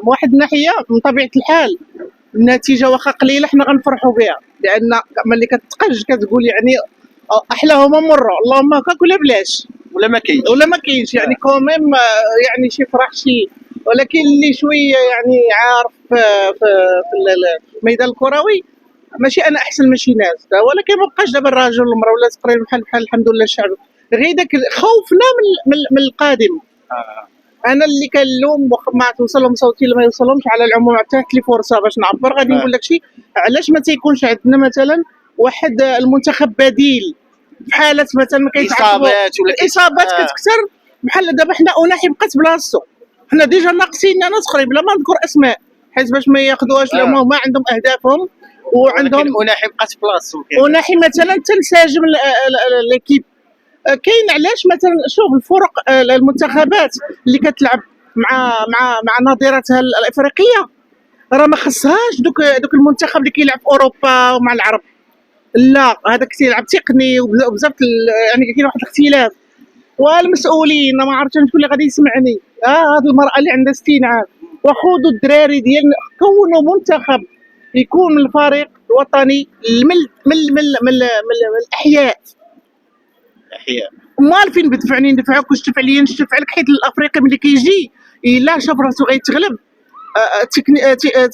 من واحد الناحيه من طبيعه الحال النتيجه واخا قليله حنا غنفرحوا بها، لان ملي كتقج كتقول يعني احلاهما مره اللهم هكاك ولا بلاش ولا ما كاينش يعني كوميم يعني شي فرح شي. ولكن اللي شويه يعني عارف في الميدان الكروي ماشي انا احسن من شي ناس، ولكن ما بقاش دابا الراجل والمراه ولا تقريبا بحال الحمد لله الشعب، غير داك خوفنا من القادم. انا اللي كنلوم واخا ما توصلهم صوتي ولا ما يوصلهمش، على العموم عطيت لي فرصه باش نعبر، غادي نقول لك شي علاش ما تيكونش عندنا مثلا واحد المنتخب بديل في حاله مثلا ما كيتعاقبوا الاصابات كتكثر بحال دابا حنا اوناحي بقات بلاصتو، حنا ديجا ناقصين ناس اخرين بلا ما نذكر اسماء حيت باش ما ياخذوهاش لهم هما عندهم اهدافهم وعندهم. اوناحي بقات بلاصتو، اوناحي مثلا تنسجم ليكيب. كاين علاش مثلا شوف الفرق المنتخبات اللي كتلعب مع نظيرتها الافريقيه راه ما خصهاش دوك المنتخب اللي كيلعب في اوروبا ومع العرب، لا هذاك تيلعب تقني وبزاف يعني كاين واحد الاختلاف. والمسؤولين ما عرفتش شكون اللي غادي يسمعني، هذه المراه اللي عندها 60 عام وخذوا الدراري ديالنا كونوا منتخب يكون من الفريق الوطني من الاحياء. مال فين بدفعني ندفعك واش تدفع لي نشفع لك، حيت الافريقي ملي كيجي الا شاف راسو غيتغلب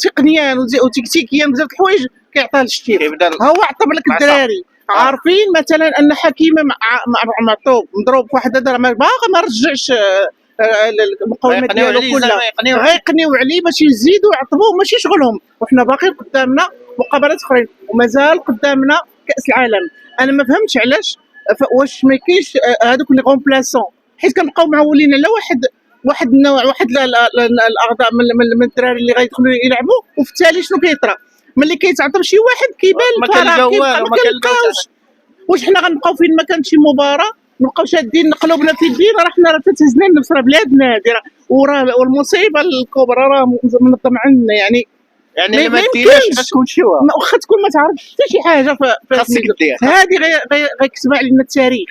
تقنيا وتكتيكيا بزاف د الحوايج كيعطيه الشتير. هو عطب لك الدراري عارفين مثلا ان حكيمه معطوب مضروب في واحد الهضره باغي ما رجعش المقومات ديالو كلها، غيقنيو عليه باش يزيدوا يعطبوه ماشي شغلهم. وحنا باقي قدامنا مقابلات اخرين ومازال قدامنا كاس العالم. انا ما فهمتش علاش واش ما كاينش هذوك لي غومبلاسون، حيت كنبقاو معولين على واحد النوع واحد الاعضاء من الدراري اللي غيدخلوا يلعبوا، وفي التالي شنو كيطرا ملي كيتعطب شي واحد كيبان الفراغ ما كنلقاوش. واش حنا غنبقاو فين ما كانت شي مباراه نبقاو شادين قلوبنا في الدين؟ راه حنا راه تتهزنا النفس، راه بلادنا هذه والمصيبه الكبرى راه منظم عندنا يعني ما ديرش غتكون شي واخا تكون ما تعرفش حتى شي حاجه في خاصك دير هذه غيكتب علينا التاريخ.